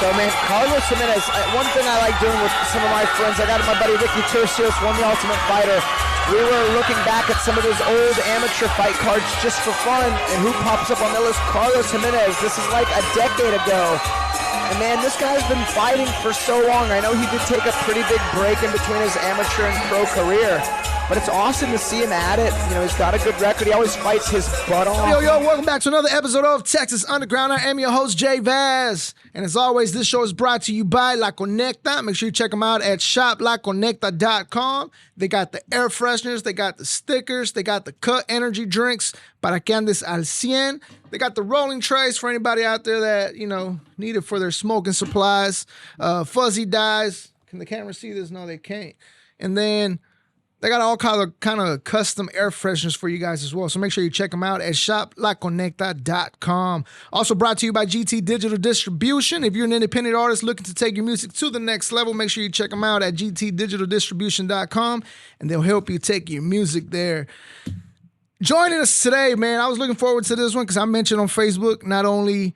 So, man, Carlos Jimenez, one thing I like doing with some of my friends, I got my buddy Ricky Tercios, won the Ultimate Fighter. We were looking back at some of his old amateur fight cards just for fun, and who pops up on the list? Carlos Jimenez. This is like a decade ago. And, man, this guy's been fighting for so long. I know he did take a pretty big break in between his amateur and pro career. But it's awesome to see him at it. You know, he's got a good record. He always fights his butt off. Yo, welcome back to another episode of Texas Underground. I am your host, JVaz. And as always, this show is brought to you by La Conecta. Make sure you check them out at shoplaconecta.com. They got the air fresheners, they got the stickers, they got the cut energy drinks para que andes al 100. They got the rolling trays for anybody out there that, you know, need it for their smoking supplies. Fuzzy dyes. Can the camera see this? No, they can't. And then they got all kind of custom air fresheners for you guys as well. So make sure you check them out at shoplaconecta.com. Also brought to you by GT Digital Distribution. If you're an independent artist looking to take your music to the next level, make sure you check them out at gtdigitaldistribution.com, and they'll help you take your music there. Joining us today, man, I was looking forward to this one because I mentioned on Facebook, not only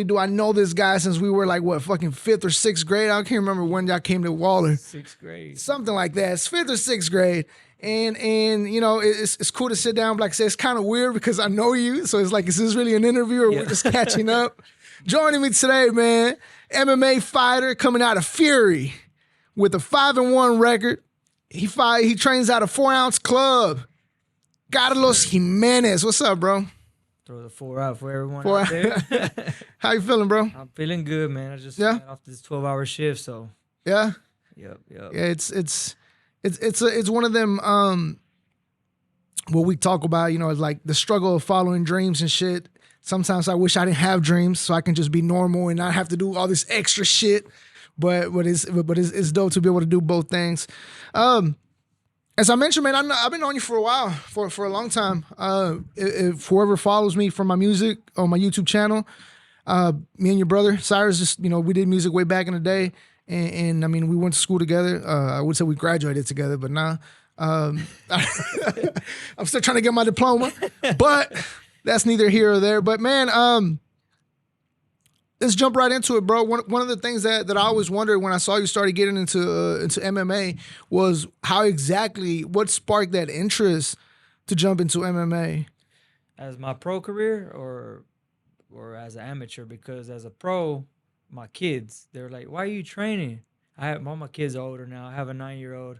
do I know this guy since we were like, what, fucking 5th or 6th grade? I can't remember when y'all came to Waller. 6th grade. Something like that. It's 5th or 6th grade. And you know, it's cool to sit down. Like I said, it's kind of weird because I know you. So it's like, is this really an interview or we're just catching up? Joining me today, man, MMA fighter coming out of Fury with a 5-1 record. He trains out of 4 Ounce Club. Carlos Jimenez. What's up, bro? Throw the 4 out for everyone out there. How you feeling, bro? I'm feeling good, man. I just got off this 12-hour shift, so yeah. Yep. Yeah, it's one of them. What we talk about, you know, is like the struggle of following dreams and shit. Sometimes I wish I didn't have dreams so I can just be normal and not have to do all this extra shit. But it's dope to be able to do both things. As I mentioned, man, I've been on you for a while, for a long time. If whoever follows me from my music on my YouTube channel, me and your brother Cyrus, just, you know, we did music way back in the day, and I mean, we went to school together. I would say we graduated together, but nah. I'm still trying to get my diploma, but that's neither here or there. But man, let's jump right into it, bro. One of the things that I always wondered when I saw you started getting into MMA was what sparked that interest to jump into MMA? As my pro career or as an amateur? Because as a pro, my kids, they're like, why are you training? All my kids are older now. I have a 9-year-old.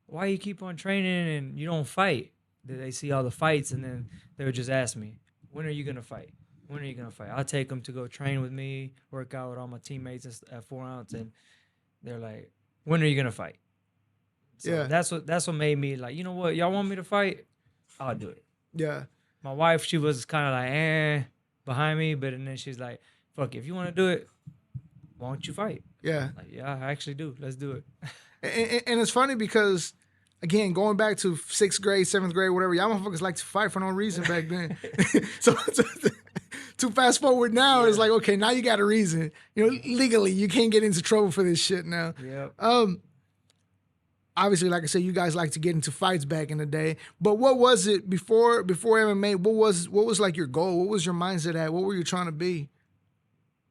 Why you keep on training and you don't fight? They see all the fights, and then they would just ask me, when are you going to fight? When are you going to fight? I'll take them to go train with me, work out with all my teammates at 4 Ounce, and they're like, when are you going to fight? So yeah. That's what made me like, you know what? Y'all want me to fight? I'll do it. Yeah. My wife, she was kind of like, behind me, but and then she's like, fuck, if you want to do it, why don't you fight? Yeah. Like, yeah, I actually do. Let's do it. And it's funny because, again, going back to 6th grade, 7th grade, whatever, y'all motherfuckers like to fight for no reason back then. so to fast forward now, it's like, okay, now you got a reason. You know, legally, you can't get into trouble for this shit now. Yep. Obviously, like I said, you guys like to get into fights back in the day. But what was it before MMA? What was like your goal? What was your mindset at? What were you trying to be?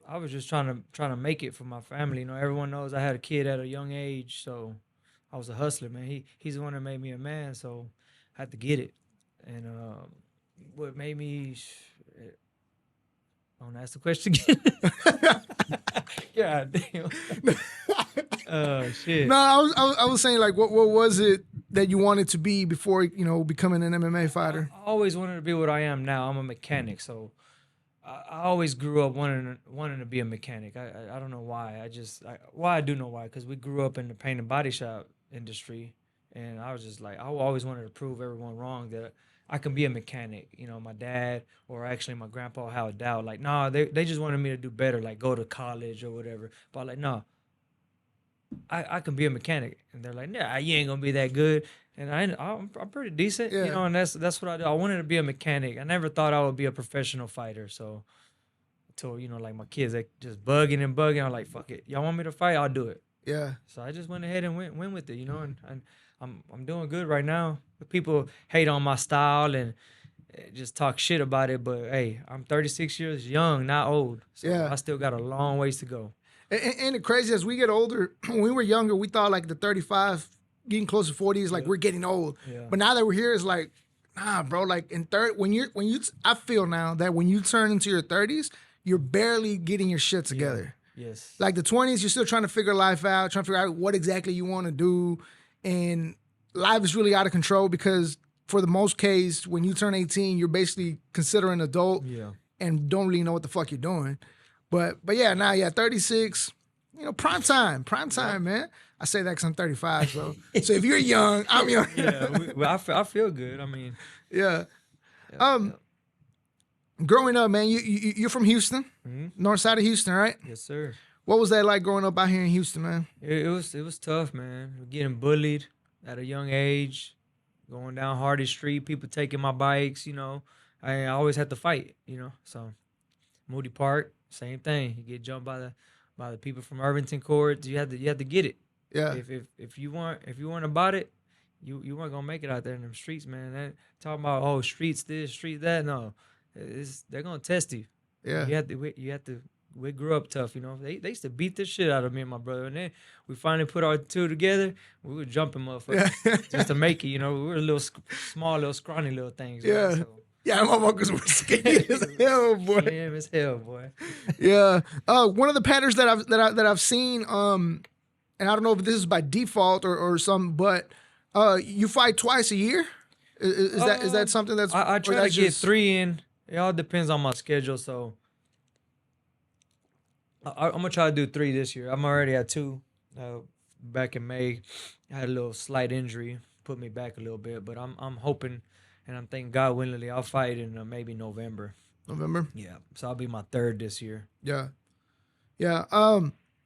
I was just trying to make it for my family. You know, everyone knows I had a kid at a young age, so I was a hustler, man. He's the one that made me a man, so I had to get it. And what made me... Don't ask the question again. God damn. Oh, shit. No, I was saying, like, what was it that you wanted to be before, you know, becoming an MMA fighter? I always wanted to be what I am now. I'm a mechanic, so I always grew up wanting to be a mechanic. I don't know why. I do know why, because we grew up in the paint and body shop industry, and I was just like, I always wanted to prove everyone wrong that I can be a mechanic. You know, my dad or actually my grandpa held doubt. Like, nah, they just wanted me to do better, like go to college or whatever. But I'm like, no, I can be a mechanic. And they're like, nah, you ain't gonna be that good. And I'm pretty decent, you know. And that's what I do. I wanted to be a mechanic. I never thought I would be a professional fighter. So until, you know, like my kids, they just bugging. I'm like, fuck it, y'all want me to fight? I'll do it. Yeah. So I just went ahead and went with it, you know. And I'm doing good right now. People hate on my style and just talk shit about it, but hey, I'm 36 years young, not old. So I still got a long ways to go. And the crazy, as we get older, when we were younger, we thought like the 35, getting close to 40 is like we're getting old. Yeah. But now that we're here, it's like, nah, bro. Like I feel now that when you turn into your 30s, you're barely getting your shit together. Yes. Like the 20s, you're still trying to figure life out, trying to figure out what exactly you want to do, and life is really out of control because for the most case, when you turn 18, you're basically considered an adult and don't really know what the fuck you're doing. But yeah, now 36, prime time, man. I say that because I'm 35, so if you're young, I'm young. I feel good. I mean, growing up, man, you're from Houston, north side of Houston, right? Yes, sir. What was that like growing up out here in Houston, man? It was tough, man. Getting bullied at a young age, going down Hardy Street, people taking my bikes. I always had to fight. So Moody Park, same thing. You get jumped by the people from Irvington Court. You had to get it. Yeah. If you weren't about it, you weren't gonna make it out there in them streets, man. Talking about streets this, street that. No, they're gonna test you. Yeah. You have to. We grew up tough, They used to beat the shit out of me and my brother, and then we finally put our two together. We were jumping motherfuckers just to make it. We were little small, little scrawny little things. Yeah. Right? So, yeah, motherfuckers were skinny as hell, boy. Skinny as hell, boy. Yeah. One of the patterns that I've seen, and I don't know if this is by default or something, but you fight twice a year. Is that something that's? I try to get 3 in. It all depends on my schedule, so. I'm gonna try to do 3 this year. I'm already at 2. Back in May, I had a little slight injury, put me back a little bit. But I'm hoping, and I'm thinking God willingly, I'll fight in maybe November. November. Yeah, so I'll be my 3rd this year. Yeah.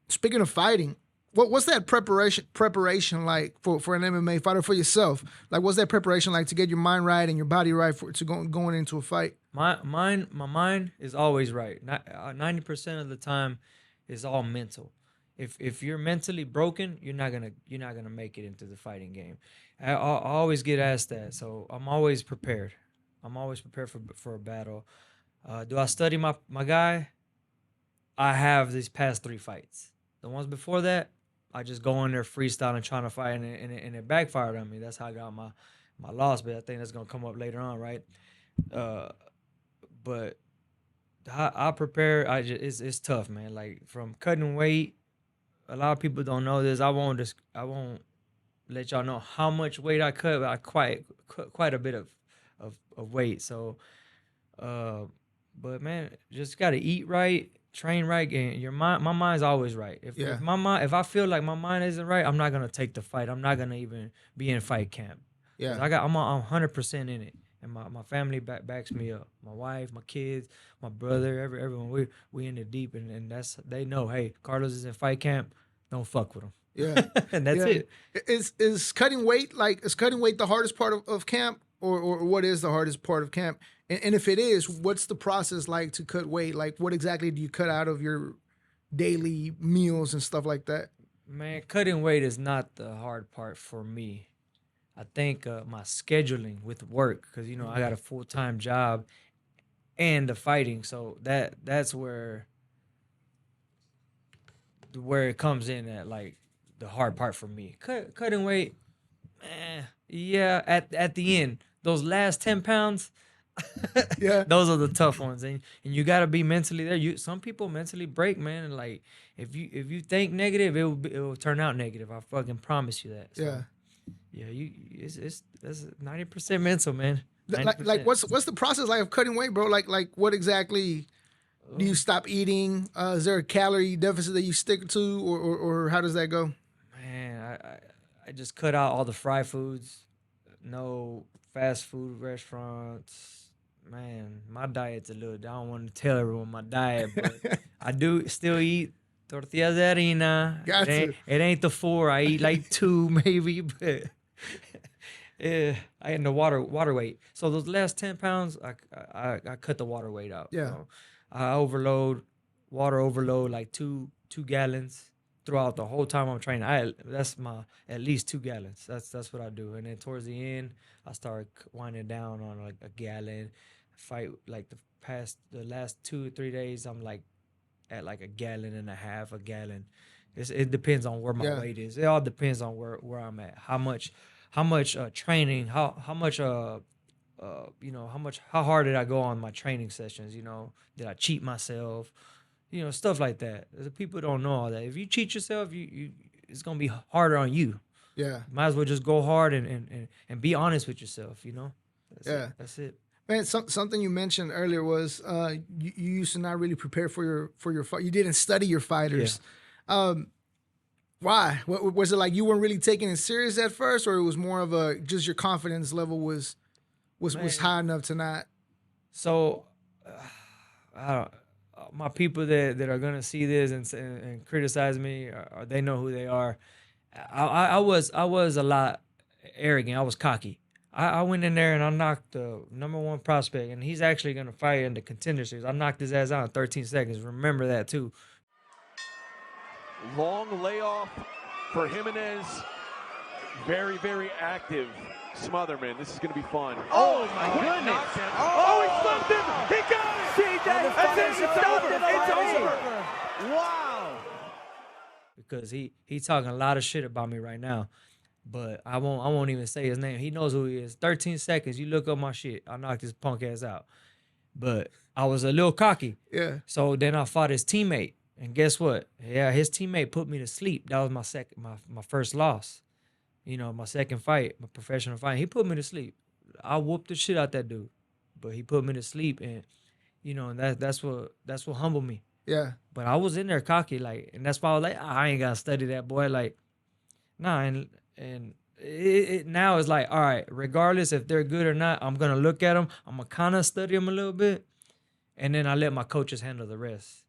Speaking of fighting, what's that preparation like for an MMA fighter for yourself? Like, what's that preparation like to get your mind right and your body right going into a fight? My mind is always right. 90% of the time, is all mental. If you're mentally broken, you're not gonna make it into the fighting game. I always get asked that, so I'm always prepared. I'm always prepared for a battle. Do I study my guy? I have these past 3 fights. The ones before that, I just go in there freestyling, trying to fight, and it backfired on me. That's how I got my loss, but I think that's gonna come up later on, right? But I prepare. It's tough, man. Like from cutting weight, a lot of people don't know this. I won't let y'all know how much weight I cut, but I quite a bit of weight. So, but man, just gotta eat right, train right, and my mind's always right. If I feel like my mind isn't right, I'm not gonna take the fight. I'm not gonna even be in fight camp. Yeah, I'm 100% in it. And my family backs me up. My wife, my kids, my brother, everyone. We in it deep, and they know. Hey, Carlos is in fight camp. Don't fuck with him. Yeah, and that's it. Is cutting weight the hardest part of camp, or what is the hardest part of camp? And if it is, what's the process like to cut weight? Like, what exactly do you cut out of your daily meals and stuff like that? Man, cutting weight is not the hard part for me. I think my scheduling with work, because I got a full-time job and the fighting, so that's where it comes in at, like, the hard part for me. Cutting weight, yeah. At the end, those last 10 pounds, yeah, those are the tough ones, and you gotta be mentally there. Some people mentally break, man, and like if you think negative, it will turn out negative. I fucking promise you that. So. Yeah. Yeah, that's 90% mental, man. 90%. Like what's the process like of cutting weight, bro? Like what exactly do you stop eating? Is there a calorie deficit that you stick to, or how does that go? Man, I just cut out all the fried foods, no fast food restaurants. Man, my diet's a little. I don't want to tell everyone my diet, but I do still eat tortillas de harina. It ain't the 4. I eat like 2 maybe, but. Yeah, I had the water weight. So those last 10 pounds, I cut the water weight out. Yeah, so I water overload like two gallons throughout the whole time I'm training. That's my at least 2 gallons. That's what I do. And then towards the end, I start winding down on like a gallon. Fight like the last 2 or 3 days, I'm like at like 1.5 gallons, a gallon. It depends on where my Yeah. weight is. It all depends on where I'm at. How much training, how much you know, how hard did I go on my training sessions? You know, did I cheat myself? You know, stuff like that. The people don't know all that. If you cheat yourself, you it's gonna be harder on you. Yeah. Might as well just go hard and be honest with yourself. You know, Yeah. That's it. Man, something you mentioned earlier was you used to not really prepare for your fight. You didn't study your fighters. Why? What was it like? You weren't really taking it serious at first, or it was more of a just your confidence level was Man. high enough to not? So, I don't, my people that are gonna see this and criticize me, or they know who they are. I was a lot arrogant. I was cocky. I went in there and I knocked the #1 prospect, and he's actually gonna fight in the Contender Series. I knocked his ass out in 13 seconds. Remember that too. Long layoff for Jimenez. Very, very active. Smotherman. This is going to be fun. Oh my goodness. Oh, he slumped him. He got it. CJ, That's it. It's over. It's over. Wow. Because he talking a lot of shit about me right now, but I won't even say his name. He knows who he is. 13 seconds. You look up my shit. I knocked his punk ass out. But I was a little cocky. Yeah. So then I fought his teammate, and guess what? Yeah, his teammate put me to sleep. That was my first loss. You know, my second fight, my professional fight. He put me to sleep. I whooped the shit out that dude, but he put me to sleep, and you know, and that's what humbled me. Yeah. But I was in there cocky, like, and that's why I was like, I ain't gotta study that boy, like, nah. And it now is like, all right, regardless if they're good or not, I'm gonna look at them. I'm gonna kind of study them a little bit, and then I let my coaches handle the rest.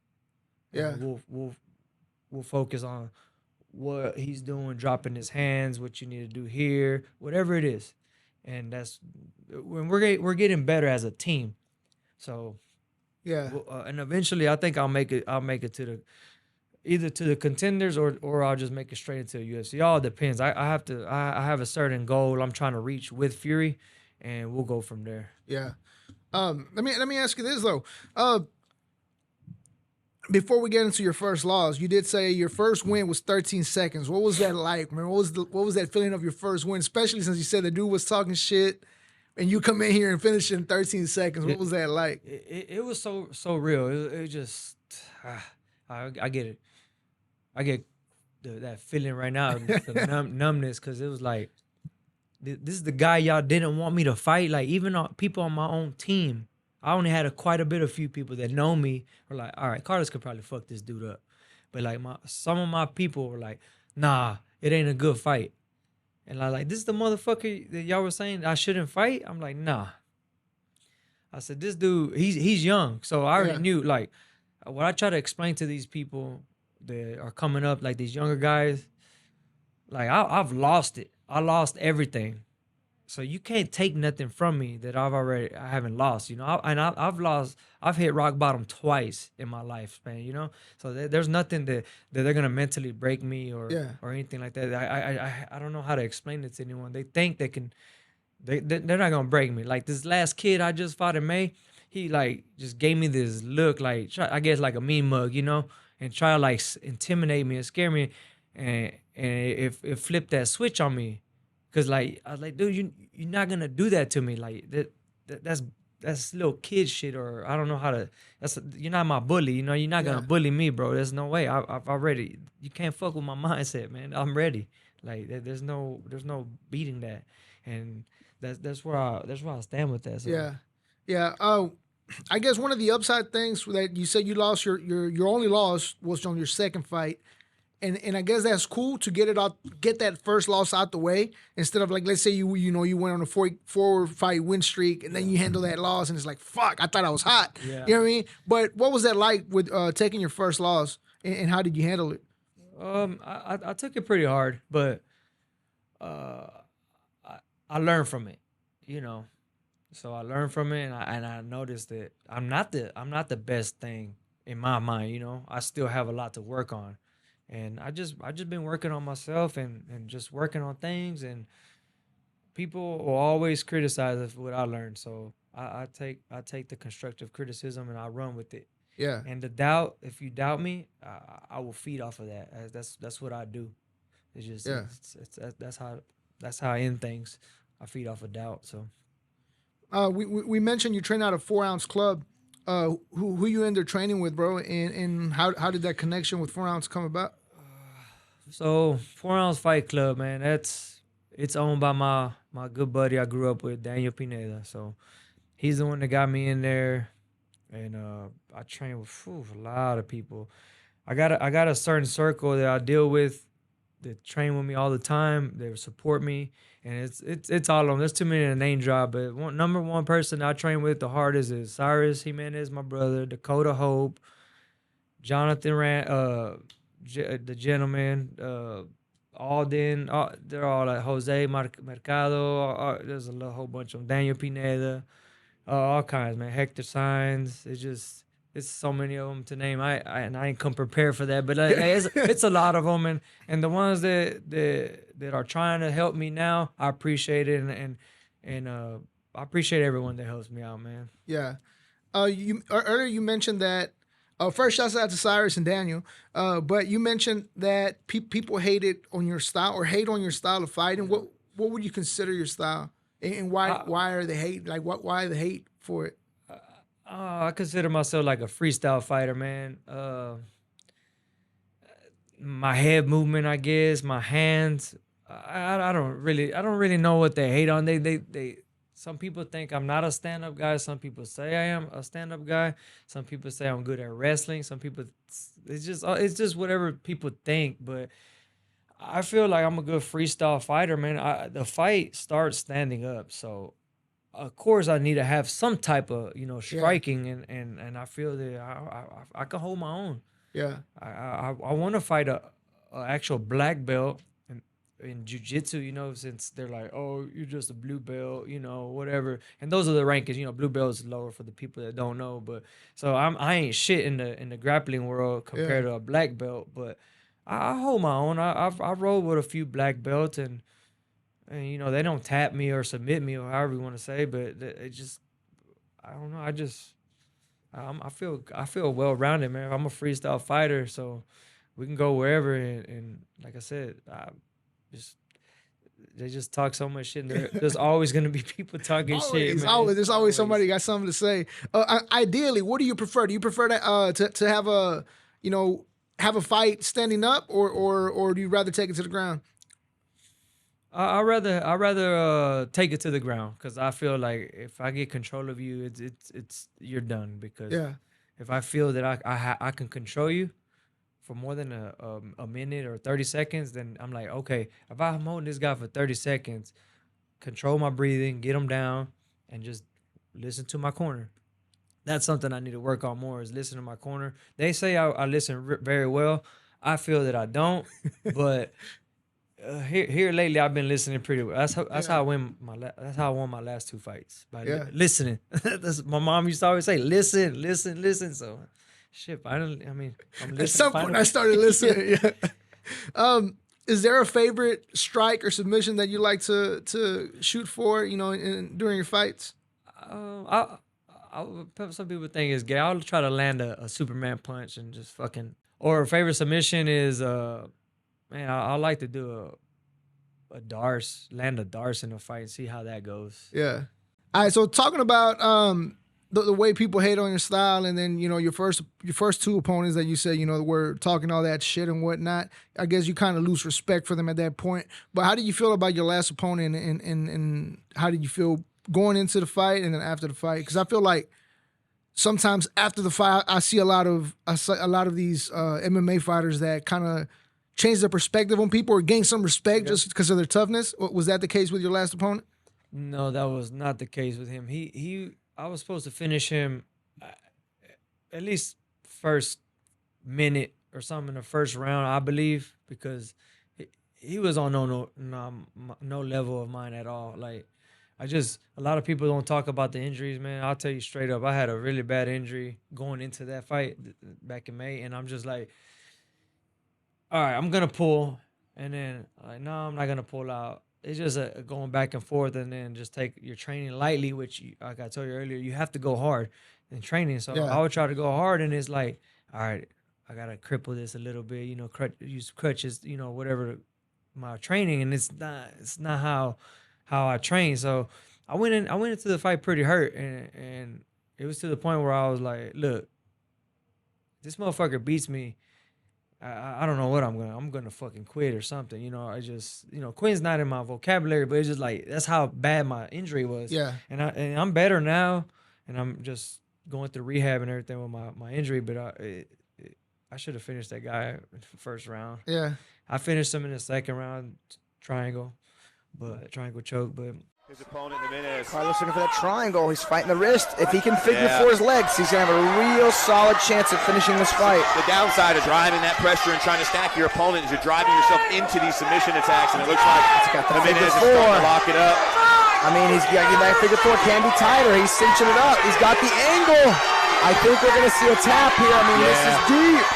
Yeah. And we'll focus on what he's doing, dropping his hands, what you need to do here, whatever it is, and that's when we're getting better as a team. So. Yeah. And eventually, I think I'll make it to either the contenders or I'll just make it straight into the UFC. It all depends. I have a certain goal I'm trying to reach with Fury, and we'll go from there. Yeah. Let me ask you this though. Before we get into your first loss, you did say your first win was 13 seconds. What was that like, man? What was that feeling of your first win, especially since you said the dude was talking shit? And you come in here and finish in 13 seconds. What was that like? It was so real. It just, I get it. I get that feeling right now, the numbness, because it was like, this is the guy y'all didn't want me to fight. Like, even people on my own team, I only had quite a bit of few people that know me were like, all right, Carlos could probably fuck this dude up. But like some of my people were like, nah, it ain't a good fight. And I like, this is the motherfucker that y'all were saying I shouldn't fight? I'm like, nah. I said, this dude, he's young. So I already knew, like, what I try to explain to these people that are coming up, like these younger guys, like, I've lost it. I lost everything. So you can't take nothing from me that I haven't lost, you know. I've hit rock bottom twice in my lifespan, you know. So there's nothing that they're gonna mentally break me or anything like that. I don't know how to explain it to anyone. They think they can, they're not gonna break me. Like this last kid I just fought in May, he like just gave me this look, like I guess like a mean mug, you know, and try to like intimidate me and scare me, and it flipped that switch on me. Cause like I was like, dude, you're not gonna do that to me. Like that's little kid shit, or I don't know how to. You're not my bully. You know, you're not gonna bully me, bro. There's no way. I've already. You can't fuck with my mindset, man. I'm ready. Like there's no beating that, and that's where I stand with that. So. Yeah. I guess one of the upside things that you said you lost your only loss was on your second fight. And I guess that's cool to get that first loss out the way instead of like, let's say you went on a four fight win streak and then you handle that loss and it's like, fuck, I thought I was hot. Yeah. You know what I mean? But what was that like with taking your first loss and how did you handle it? I took it pretty hard, but I learned from it, you know. So I learned from it, and I noticed that I'm not the best thing in my mind, you know. I still have a lot to work on. And I just been working on myself and just working on things, and people will always criticize what I learned. So I take the constructive criticism and I run with it. Yeah. And the doubt, if you doubt me, I will feed off of that. That's what I do. It's just Yeah. that's how I end things. I feed off of doubt. So We mentioned you train out a 4-ounce club. Who you in there training with, bro? And how did that connection with 4-ounce come about? 4-ounce Fight Club, man. It's owned by my good buddy I grew up with, Daniel Pineda. So he's the one that got me in there, and I train with a lot of people. I got a certain circle that I deal with that train with me all the time. They support me, and it's all of them. There's too many to name drop, but number one person I train with the hardest is Carlos Jimenez, my brother, Dakota Hope, Jonathan the gentleman, Alden. They're all like Jose Mercado. There's a whole bunch of them. Daniel Pineda, all kinds, man. Hector Signs. It's so many of them to name. I ain't come prepared for that, but it's a lot of them, and the ones that are trying to help me now, I appreciate it, and I appreciate everyone that helps me out, man. Yeah. You earlier you mentioned that. First, shouts out to Cyrus and Daniel. But you mentioned that people hate it on your style or hate on your style of fighting. What would you consider your style, and why are they hate? Like why the hate for it? I consider myself like a freestyle fighter, man. My head movement, I guess, my hands. I don't really know what they hate on. They some people think I'm not a stand-up guy. Some people say I am a stand-up guy. Some people say I'm good at wrestling. Some people, it's just whatever people think. But I feel like I'm a good freestyle fighter, man. The fight starts standing up, so of course I need to have some type of striking, and I feel that I can hold my own. Yeah. I want to fight a actual black belt in jiu-jitsu, since they're like, oh, you're just a blue belt, whatever. And those are the rankings, blue belt is lower for the people that don't know. But so I ain't shit in the grappling world compared to a black belt, but I hold my own. I roll with a few black belts, and they don't tap me or submit me or however you want to say, but it just, I don't know. I feel well rounded, man. I'm a freestyle fighter, so we can go wherever. And like I said, they just talk so much shit. And there's always gonna be people talking shit. Man. There's always somebody got something to say. Ideally, what do you prefer? Do you prefer to have a fight standing up, or do you rather take it to the ground? I rather take it to the ground, because I feel like if I get control of you, it's you're done. Because if I feel that I can control you for more than a minute or 30 seconds, then I'm like, okay, if I'm holding this guy for 30 seconds, control my breathing, get him down, and just listen to my corner. That's something I need to work on more, is listen to my corner. They say I listen very well. I feel that I don't, but here lately I've been listening pretty well. That's how I won my last 2 fights, by listening. That's my mom used to always say, listen. So shit, I'm listening. At some point I started listening. Is there a favorite strike or submission that you like to shoot for, during your fights? Some people think it's gay. I'll try to land a Superman punch and just fucking. Or a favorite submission is man, I like to do a Darce, land a Darce in a fight and see how that goes. Yeah. All right. So talking about the way people hate on your style, and then your first 2 opponents that you said were talking all that shit and whatnot. I guess you kind of lose respect for them at that point. But how did you feel about your last opponent, and how did you feel going into the fight and then after the fight? Because I feel like sometimes after the fight, I see a lot of these MMA fighters that kind of change their perspective on people or gain some respect just because of their toughness. Was that the case with your last opponent? No, that was not the case with him. I was supposed to finish him at least first minute or something in the first round, I believe, because he was on no level of mine at all. Like, a lot of people don't talk about the injuries, man. I'll tell you straight up, I had a really bad injury going into that fight back in May, and I'm just like, all right, I'm gonna pull, and then like, no, I'm not gonna pull out. it's just going back and forth, and then just take your training lightly, which, like I told you earlier, you have to go hard in training. So I would try to go hard, and it's like, all right, I got to cripple this a little bit, use crutches, whatever my training, and it's not how I train. So I went into the fight pretty hurt, and it was to the point where I was like, look, this motherfucker beats me. I don't know what I'm gonna fucking quit or something. I just, quitting's not in my vocabulary, but it's just like, that's how bad my injury was. Yeah. And I'm better now, and I'm just going through rehab and everything with my injury, but I should have finished that guy in the first round. Yeah. I finished him in the second round, triangle choke, but His opponent, Jimenez. Carlos looking for that triangle. He's fighting the wrist. If he can figure for his legs, he's going to have a real solid chance of finishing this fight. The downside of driving that pressure and trying to stack your opponent is you're driving yourself into these submission attacks, and it looks like Jimenez is starting to lock it up. I mean, he's got that figure four can be tighter. He's cinching it up. He's got the angle. I think we're going to see a tap here. I mean, this is deep.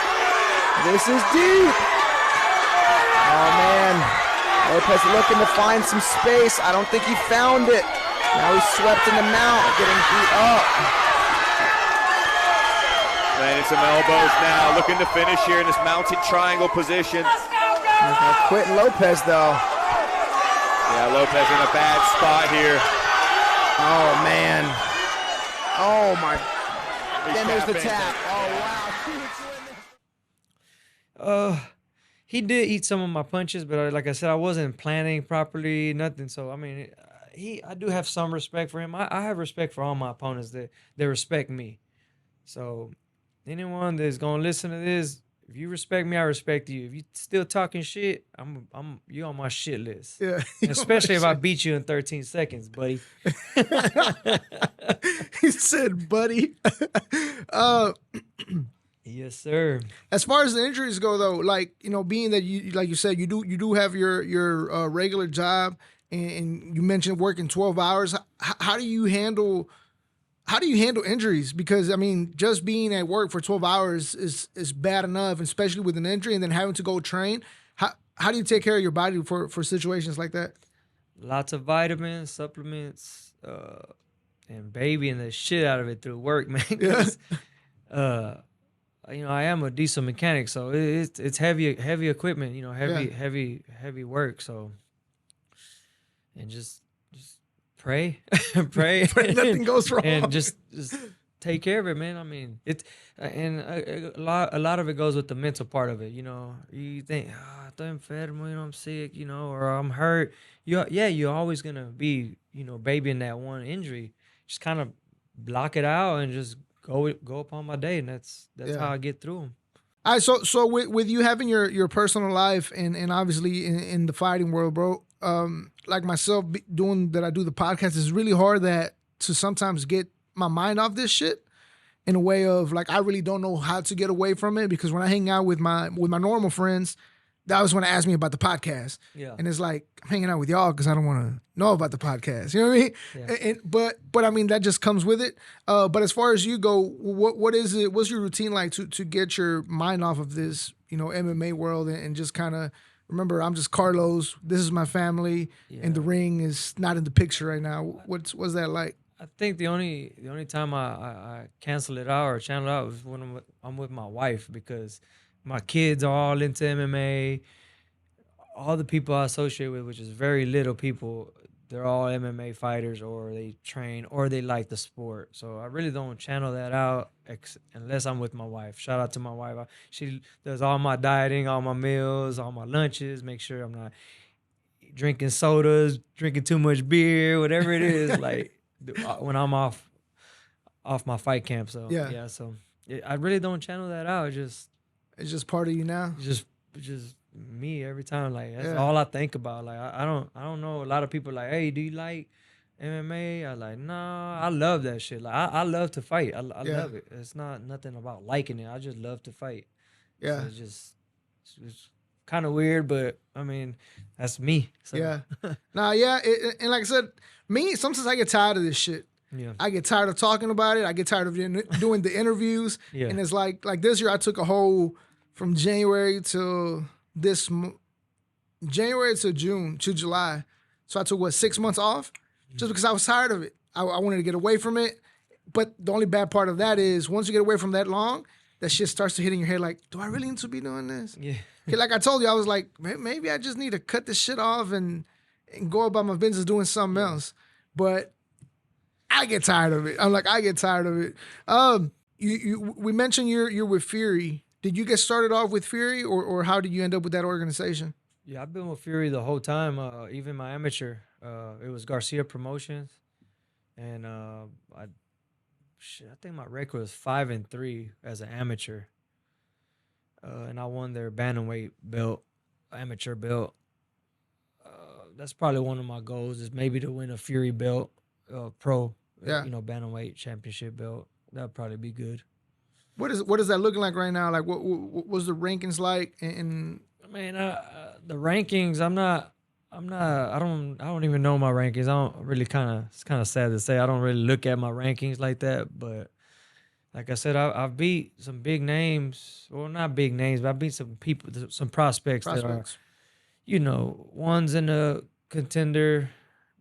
This is deep. Oh, man. Lopez looking to find some space. I don't think he found it. Now he's swept in the mount, getting beat up. Landing some elbows now, looking to finish here in this mounted triangle position. He's not quitting Lopez, though. Yeah, Lopez in a bad spot here. Oh, man. Oh, my. Then there's the tap. Oh, wow. He did eat some of my punches, but like I said, I wasn't planning properly, nothing. So, I mean, I do have some respect for him. I have respect for all my opponents that they respect me. So, anyone that's going to listen to this, if you respect me, I respect you. If you still talking shit, you on my shit list. Yeah. Especially if I beat you in 13 seconds, buddy. He said, buddy. Yes, sir. As far as the injuries go, though, like, being that you, like you said, you do have your regular job, and you mentioned working 12 hours. How do you handle injuries? Because I mean, just being at work for 12 hours is bad enough, especially with an injury, and then having to go train. How do you take care of your body for situations like that? Lots of vitamins, supplements, and babying the shit out of it through work, man. I am a diesel mechanic, so it's heavy equipment, heavy work. So, and just pray, pray nothing goes wrong, and just take care of it, man. I mean, a lot of it goes with the mental part of it. You think, estoy enfermo, I'm sick, or I'm hurt. You're always gonna be, babying that one injury. Just kind of block it out and just go upon my day, and that's how I get through them. All right, so with you having your personal life and obviously in the fighting world, bro, like myself doing that, I do the podcast, it's really hard to sometimes get my mind off this shit in a way of like, I really don't know how to get away from it, because when I hang out with my normal friends, that was when I asked me about the podcast. Yeah. And it's like, I'm hanging out with y'all because I don't want to know about the podcast. You know what I mean? Yeah. But I mean, that just comes with it. But as far as you go, what is it? What's your routine like to get your mind off of this, MMA world and just kind of remember, I'm just Carlos. This is my family, and the ring is not in the picture right now. What's that like? I think the only time I cancel it out or channel it out is when I'm with my wife, because my kids are all into MMA. All the people I associate with, which is very little people, they're all MMA fighters, or they train, or they like the sport. So I really don't channel that out unless I'm with my wife. Shout out to my wife. She does all my dieting, all my meals, all my lunches, make sure I'm not drinking sodas, drinking too much beer, whatever it is, like when I'm off my fight camp. So so I really don't channel that out. It's just part of you now. Just me every time. Like that's all I think about. Like I don't know. A lot of people like, hey, do you like MMA? I like, nah. I love that shit. Like I love to fight. I love it. It's not nothing about liking it. I just love to fight. Yeah. So it's kind of weird, but I mean, that's me. So. Yeah. And like I said, me, sometimes I get tired of this shit. Yeah. I get tired of talking about it. I get tired of doing the interviews. Yeah. And it's like this year I took a whole from January to June to July So I took 6 months off just because I was tired of it. I wanted to get away from it. But the only bad part of that is once you get away from that long, that shit starts to hit in your head like, do I really need to be doing this? Yeah. Like I told you, I was like, maybe I just need to cut this shit off and go about my business doing something else. But I get tired of it. I'm like, I get tired of it. We mentioned you're with Fury. Did you get started off with Fury, or how did you end up with that organization? Yeah, I've been with Fury the whole time. Even my amateur, it was Garcia Promotions, and I think my record was 5-3 as an amateur, and I won their bantamweight belt, amateur belt. That's probably one of my goals is maybe to win a Fury belt, pro, bantamweight championship belt. That'd probably be good. What is that looking like right now? Like what was the rankings like? And man, the rankings, I don't even know my rankings. I don't really it's kind of sad to say. I don't really look at my rankings like that. But like I said, I've beat some big names. Well, not big names, but I beat some people, some prospects. That are, one's in the contender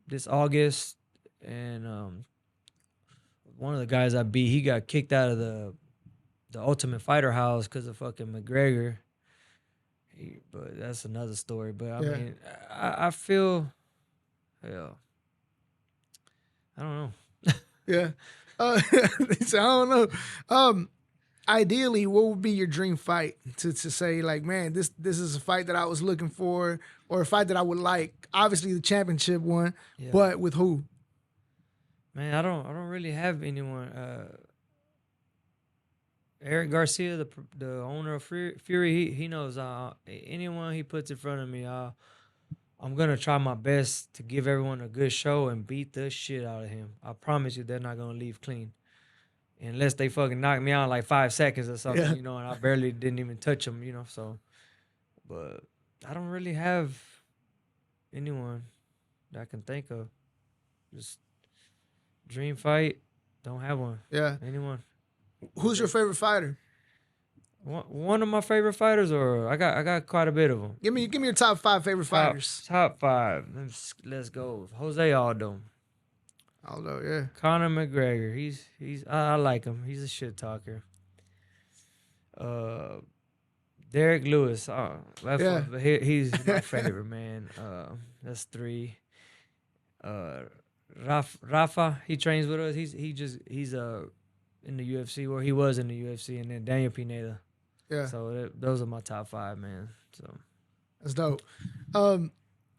this August. And one of the guys I beat, he got kicked out of the Ultimate Fighter house because of fucking McGregor. But that's another story. But I mean, I feel, I don't know. Yeah. I don't know. Ideally, what would be your dream fight to say like, man, this is a fight that I was looking for, or a fight that I would like? Obviously, the championship one, but with who? Man, I don't really have anyone. Eric Garcia, the owner of Fury, he knows anyone he puts in front of me, I'm going to try my best to give everyone a good show and beat the shit out of him. I promise you they're not going to leave clean. Unless they fucking knock me out in like 5 seconds or something, and I barely didn't even touch them, so. But I don't really have anyone that I can think of. Just dream fight, don't have one. Yeah. Anyone. Who's your favorite fighter? One of my favorite fighters, or I got quite a bit of them. Give me your top 5 favorite fighters. Top 5. Let's go. Jose Aldo. Aldo, yeah. Conor McGregor. I like him. He's a shit talker. Derek Lewis. He's my favorite, man. That's 3. Rafa. He trains with us. He's in the UFC, where he was in the UFC, and then Daniel Pineda. Yeah. So those are my top 5, man. So that's dope.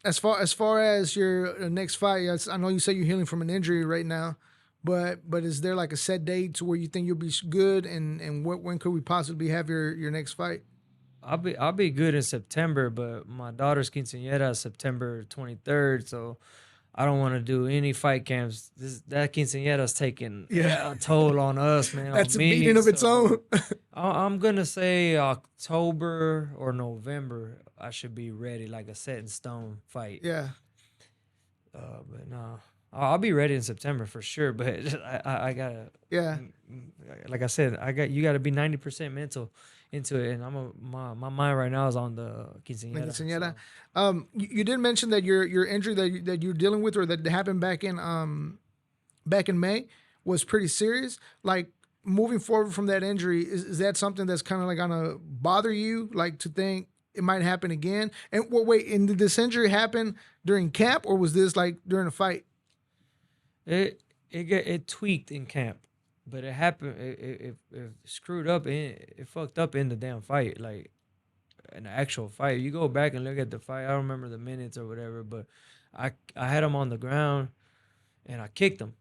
As far as your next fight, I know you say you're healing from an injury right now, but is there like a set date to where you think you'll be good, and when could we possibly have your next fight? I'll be good in September, but my daughter's quinceañera is September 23rd, so I don't want to do any fight camps. That quinceañera's taking a toll on us, man. That's on a me, beating of its own. I'm gonna say October or November. I should be ready, like a set in stone fight. Yeah. But no, I'll be ready in September for sure. But I gotta. Yeah. Like I said, you gotta be 90% mental into it, and my mind right now is on the quinceañera. So. You did mention that your injury that you're dealing with, or that happened back in May, was pretty serious. Like, moving forward from that injury, is that something that's kind of like gonna bother you, like to think it might happen again? And and did this injury happen during camp, or was this like during a fight? It tweaked in camp. But it happened. It screwed up. It fucked up in the damn fight. Like, in the actual fight, you go back and look at the fight. I don't remember the minutes or whatever. But I had him on the ground, and I kicked him,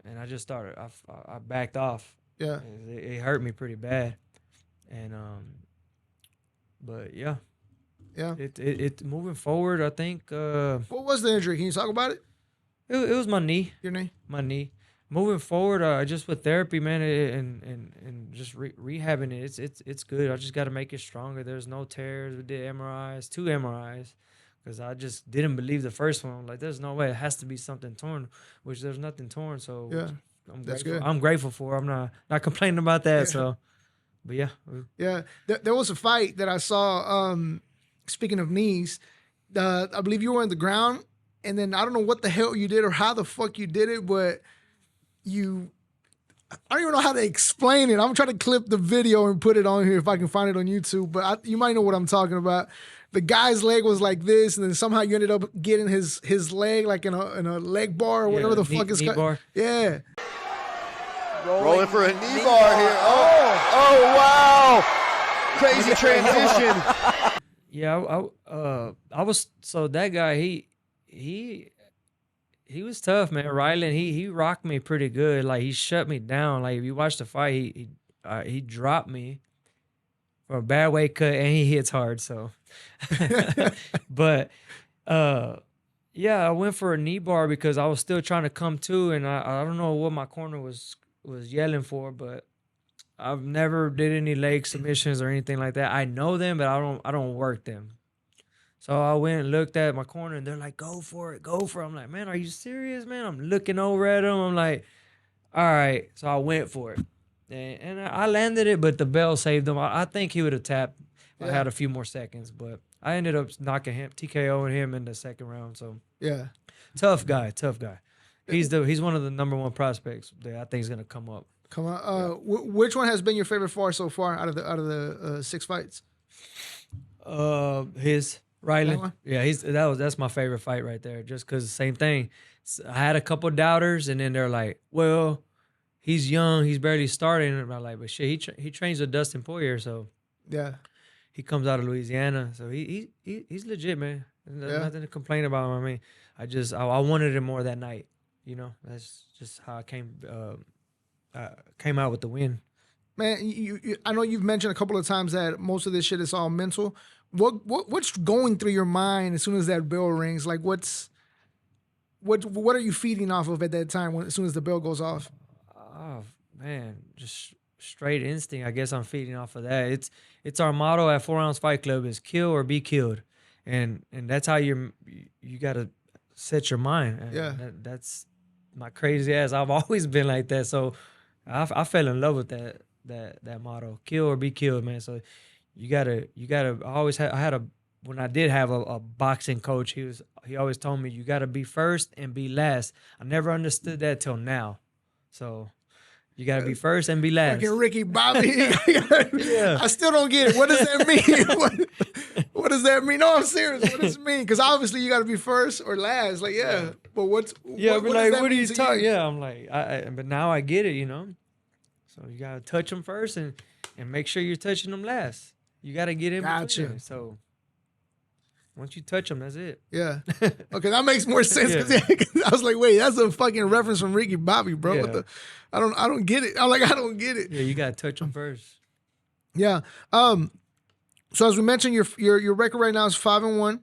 and I just started. I backed off. Yeah. It hurt me pretty bad, and but yeah. Yeah. It moving forward, I think. What was the injury? Can you talk about it? It was my knee. Your knee. My knee. Moving forward, just with therapy, man, and just rehabbing it, it's good. I just got to make it stronger. There's no tears. We did MRIs, 2 MRIs, because I just didn't believe the first one. Like, there's no way. It has to be something torn, which there's nothing torn. So yeah, that's good. I'm grateful for it. I'm not complaining about that. Yeah. So, but yeah. Yeah, there was a fight that I saw. Speaking of knees, I believe you were on the ground, and then I don't know what the hell you did or how the fuck you did it, but I don't even know how to explain it. I'm trying to clip the video and put it on here if I can find it on YouTube, but you might know what I'm talking about. The guy's leg was like this, and then somehow you ended up getting his leg like in a leg bar or whatever the fuck it's called. Yeah. Rolling for a knee bar here. Oh, wow. Crazy transition. Yeah, I was, so that guy, he was tough, man. Ryland, he rocked me pretty good. Like, he shut me down. Like, if you watch the fight, he dropped me for a bad weight cut, and he hits hard, so. But, yeah, I went for a knee bar because I was still trying to come to, and I don't know what my corner was yelling for, but I've never did any leg submissions or anything like that. I know them, but I don't work them. So I went and looked at my corner, and they're like, go for it, go for it. I'm like, man, are you serious, man? I'm looking over at them. I'm like, all right. So I went for it. And I landed it, but the bell saved him. I think he would have tapped if I had a few more seconds. But I ended up knocking him, TKOing him in the second round. So yeah, tough guy. He's one of the #1 prospects that I think is going to come up. Come on. Which one has been your favorite fight so far out of the 6 fights? His Ryland. Yeah, that's my favorite fight right there. Just because same thing. I had a couple doubters, and then they're like, "Well, he's young, he's barely starting." And I'm like, "But shit, he trains with Dustin Poirier, so yeah, he comes out of Louisiana, so he's legit, man. There's nothing to complain about. I mean, I wanted it more that night. You know, that's just how I came out with the win." Man, I know you've mentioned a couple of times that most of this shit is all mental. What's going through your mind as soon as that bell rings? Like, what are you feeding off of at that time as soon as the bell goes off? Oh man, just straight instinct. I guess I'm feeding off of that. It's our motto at 4 Ounce Fight Club is kill or be killed, and that's how you got to set your mind. And yeah, that's my crazy ass. I've always been like that, so I fell in love with that motto, kill or be killed, man. So you gotta when I did have a boxing coach, he always told me you gotta be first and be last. I never understood that till now. So you gotta be first and be last. Fucking Ricky Bobby. Yeah. I still don't get it. What does that mean? what does that mean? No, I'm serious. What does it mean? Because obviously you gotta be first or last. Like, yeah. But what are you talking? Yeah, I'm like, but now I get it, you know. So you gotta touch them first and make sure you're touching them last. You gotta get in between them. So once you touch them, that's it. Yeah. Okay, that makes more sense. I was like, wait, that's a fucking reference from Ricky Bobby, bro. Yeah. I don't get it. I'm like, I don't get it. Yeah, you gotta touch them first. Yeah. So as we mentioned, your record right now is 5-1.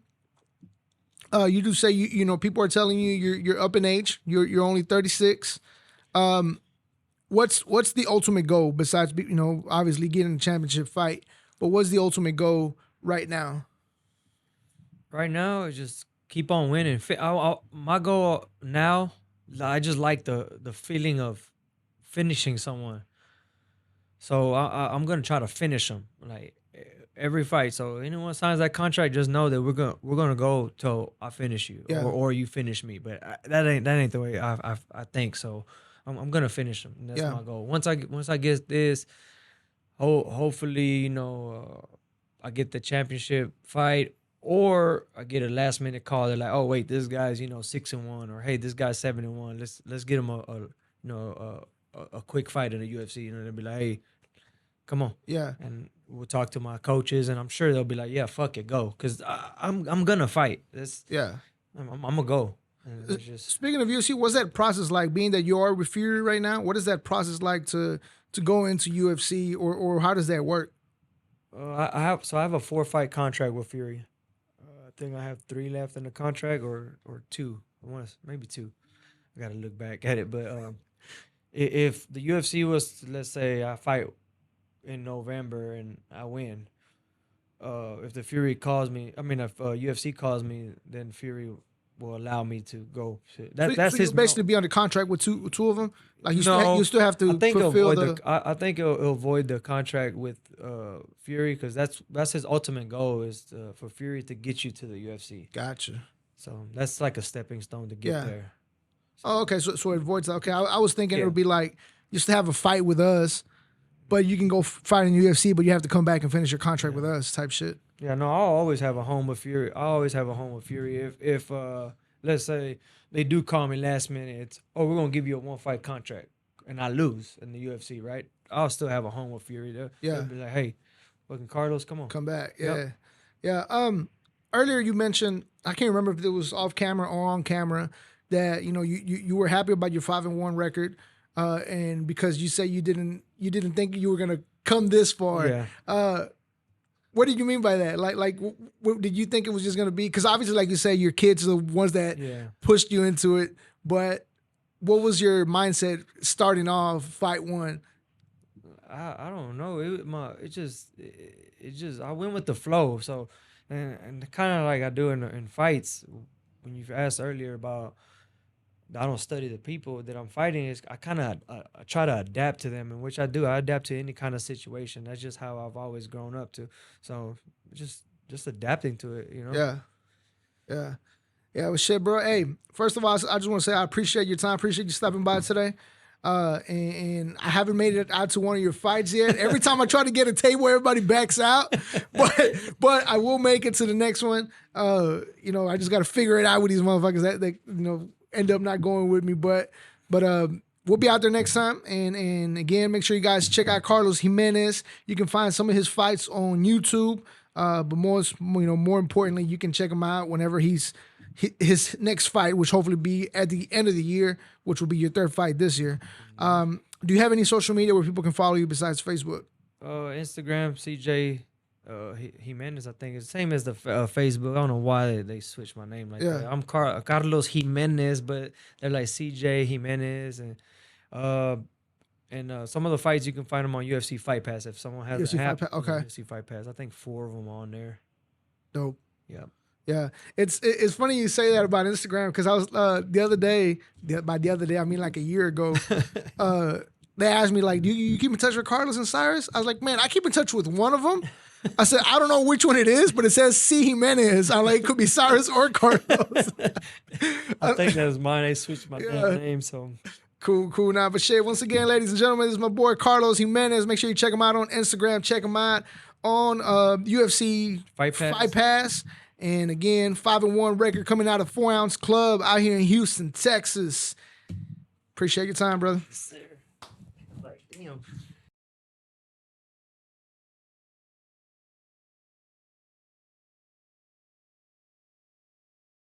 You do say you know people are telling you you're up in age. You're only 36. What's the ultimate goal besides obviously getting a championship fight? But what's the ultimate goal right now? Right now, is just keep on winning. My goal now, I just like the feeling of finishing someone. So I'm gonna try to finish them like every fight. So anyone signs that contract, just know that we're gonna go till I finish you, or you finish me. But that ain't the way I think. So I'm gonna finish them. That's my goal. Once I get this, hopefully I get the championship fight. Or I get a last minute call. They're like, "Oh wait, this guy's 6-1," or "Hey, this guy's 7-1. Let's get him a quick fight in the UFC." They'll be like, "Hey, come on." Yeah. And we'll talk to my coaches, and I'm sure they'll be like, "Yeah, fuck it, go," because I'm gonna fight. I'm gonna go. Speaking of UFC, what's that process like? Being that you are with Fury right now, what is that process like to go into UFC, or how does that work? I have a 4-fight contract with Fury. I think I have 3 left in the contract, or 2. Maybe 2. I gotta look back at it. But if the UFC was, let's say, I fight in November and I win, if the Fury calls me, if UFC calls me, then Fury will allow me to go. That's so his basically be under contract with two of them. Like you still have to fulfill I think it'll void the contract with Fury, because that's his ultimate goal is for Fury to get you to the UFC. Gotcha. So that's like a stepping stone to get there. Oh, okay. So it avoids that. Okay, I was thinking it would be like just to have a fight with us, but you can go fight in UFC, but you have to come back and finish your contract with us, type shit. Yeah, no, I'll always have a home with Fury. I always have a home with Fury. If let's say they do call me last minute, it's we're gonna give you a 1-fight contract, and I lose in the UFC, right? I'll still have a home with Fury. They'll be like, hey, fucking Carlos, come on, come back. Yeah. Earlier you mentioned, I can't remember if it was off camera or on camera, that you were happy about your 5-1 record, and because you say you didn't think you were gonna come this far. Yeah. What did you mean by that? What did you think it was just gonna be? Because obviously, like you say, your kids are the ones that pushed you into it. But what was your mindset starting off fight one? I don't know. It just I went with the flow. So and kind of like I do in fights. When you asked earlier about I don't study the people that I'm fighting, is I kind of I try to adapt to them, and which I do. I adapt to any kind of situation. That's just how I've always grown up to. So just adapting to it, Yeah. Well, shit, bro. Hey, first of all, I just want to say I appreciate your time. Appreciate you stopping by today. And I haven't made it out to one of your fights yet. Every time I try to get a table, everybody backs out. But I will make it to the next one. I just got to figure it out with these motherfuckers that end up not going with me. But we'll be out there next time. And again, make sure you guys check out Carlos Jimenez. You can find some of his fights on YouTube. But more importantly, you can check him out whenever his next fight, which hopefully be at the end of the year, which will be your third fight this year. Do you have any social media where people can follow you besides Facebook? Instagram, CJ Jimenez, I think it's the same as the Facebook. I don't know why they switched my name like that. I'm Carlos Jimenez, but they're like CJ Jimenez, and some of the fights you can find them on UFC Fight Pass if someone has an app. UFC Fight Pass. I think 4 of them on there. Dope. Yeah. Yeah, it's funny you say that about Instagram, because I was the other day, by the other day I mean like a year ago, they asked me like, do you keep in touch with Carlos and Cyrus? I was like, man, I keep in touch with one of them. I said, I don't know which one it is, but it says C. Jimenez. I like, it could be Cyrus or Carlos. I think that was mine. They switched my damn name, so. Cool. Now, but shit, once again, ladies and gentlemen, this is my boy Carlos Jimenez. Make sure you check him out on Instagram. Check him out on UFC Fight Pass. And again, 5-1 record coming out of 4 Ounce Club out here in Houston, Texas. Appreciate your time, brother. Yes, sir. Like, damn.